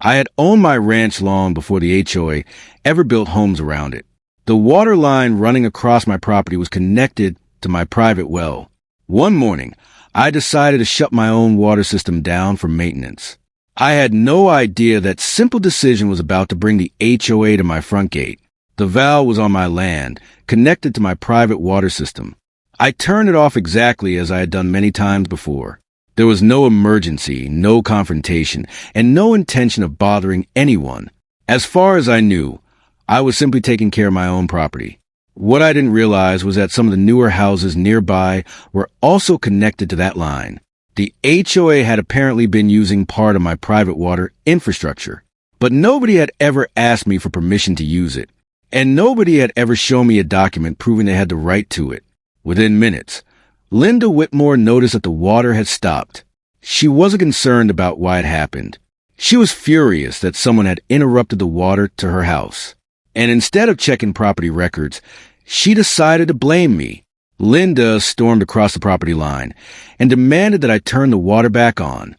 I had owned my ranch long before the HOA ever built homes around it. The water line running across my property was connected to my private well. One morning, I decided to shut my own water system down for maintenance. I had no idea that simple decision was about to bring the HOA to my front gate. The valve was on my land, connected to my private water system. I turned it off exactly as I had done many times before. There was no emergency, no confrontation, and no intention of bothering anyone. As far as I knew, I was simply taking care of my own property. What I didn't realize was that some of the newer houses nearby were also connected to that line. The HOA had apparently been using part of my private water infrastructure, but nobody had ever asked me for permission to use it, and nobody had ever shown me a document proving they had the right to it. Within minutes, Linda Whitmore noticed that the water had stopped. She wasn't concerned about why it happened. She was furious that someone had interrupted the water to her house. And instead of checking property records, she decided to blame me. Linda stormed across the property line and demanded that I turn the water back on.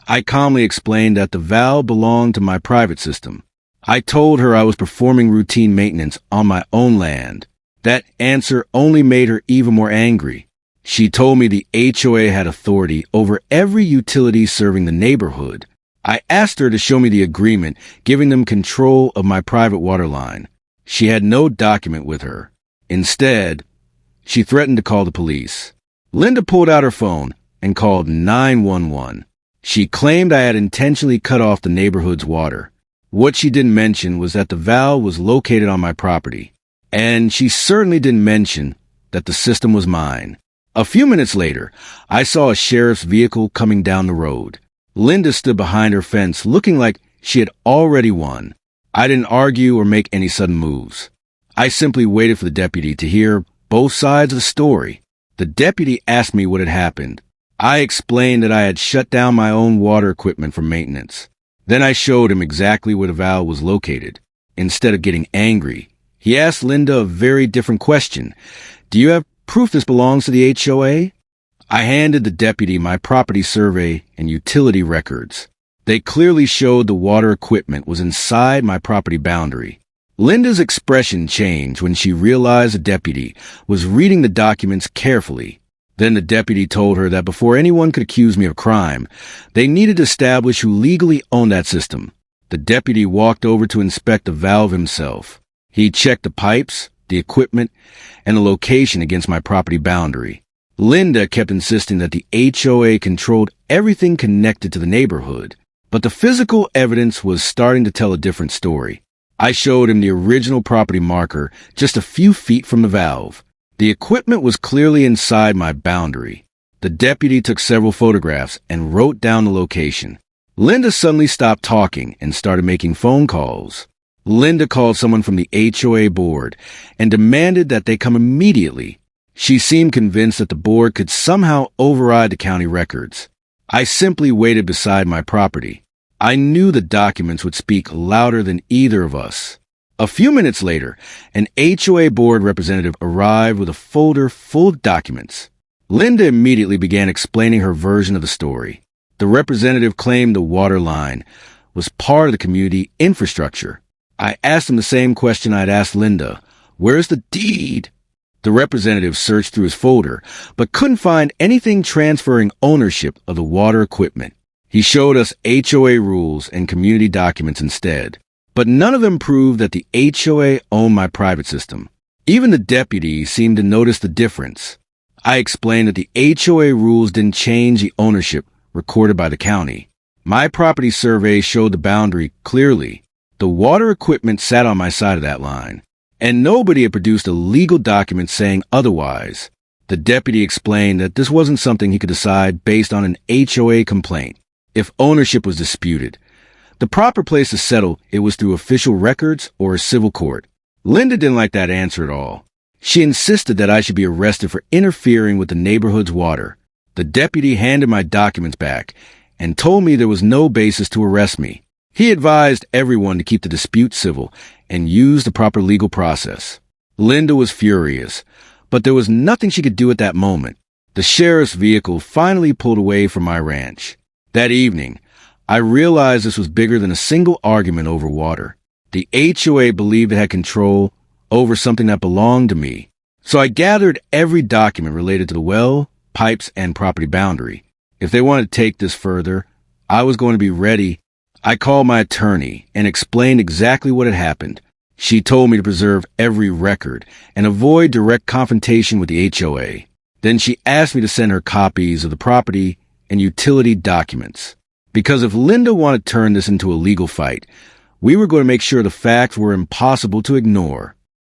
I calmly explained that the valve belonged to my private system. I told her I was performing routine maintenance on my own land. That answer only made her even more angry. She told me the HOA had authority over every utility serving the neighborhood. I asked her to show me the agreement giving them control of my private water line. She had no document with her. Instead, she threatened to call the police. Linda pulled out her phone and called 911. She claimed I had intentionally cut off the neighborhood's water. What she didn't mention was that the valve was located on my property. And she certainly didn't mention that the system was mine. A few minutes later, I saw a sheriff's vehicle coming down the road. Linda stood behind her fence looking like she had already won. I didn't argue or make any sudden moves. I simply waited for the deputy to hear both sides of the story. The deputy asked me what had happened. I explained that I had shut down my own water equipment for maintenance. Then I showed him exactly where the valve was located. Instead of getting angry, he asked Linda a very different question. Do you have proof this belongs to the HOA? I handed the deputy my property survey and utility records. They clearly showed the water equipment was inside my property boundary. Linda's expression changed when she realized the deputy was reading the documents carefully. Then the deputy told her that before anyone could accuse me of crime, they needed to establish who legally owned that system. The deputy walked over to inspect the valve himself. He checked the pipes, the equipment, and the location against my property boundary. Linda kept insisting that the HOA controlled everything connected to the neighborhood, but the physical evidence was starting to tell a different story. I showed him the original property marker just a few feet from the valve. The equipment was clearly inside my boundary. The deputy took several photographs and wrote down the location. Linda suddenly stopped talking and started making phone calls. Linda called someone from the HOA board and demanded that they come immediately. She seemed convinced that the board could somehow override the county records. I simply waited beside my property. I knew the documents would speak louder than either of us. A few minutes later, an HOA board representative arrived with a folder full of documents. Linda immediately began explaining her version of the story. The representative claimed the water line was part of the community infrastructure. I asked him the same question I'd asked Linda. Where's the deed? The representative searched through his folder, but couldn't find anything transferring ownership of the water equipment. He showed us HOA rules and community documents instead, but none of them proved that the HOA owned my private system. Even the deputy seemed to notice the difference. I explained that the HOA rules didn't change the ownership recorded by the county. My property survey showed the boundary clearly. The water equipment sat on my side of that line, and nobody had produced a legal document saying otherwise. The deputy explained that this wasn't something he could decide based on an HOA complaint. If ownership was disputed, the proper place to settle it was through official records or a civil court. Linda didn't like that answer at all. She insisted that I should be arrested for interfering with the neighborhood's water. The deputy handed my documents back and told me there was no basis to arrest me. He advised everyone to keep the dispute civil and use the proper legal process. Linda was furious, but there was nothing she could do at that moment. The sheriff's vehicle finally pulled away from my ranch. That evening, I realized this was bigger than a single argument over water. The HOA believed it had control over something that belonged to me. So I gathered every document related to the well, pipes, and property boundary. If they wanted to take this further, I was going to be ready. I called my attorney and explained exactly what had happened. She told me to preserve every record and avoid direct confrontation with the HOA. Then she asked me to send her copies of the property and utility documents. Because if Linda wanted to turn this into a legal fight, we were going to make sure the facts were impossible to ignore.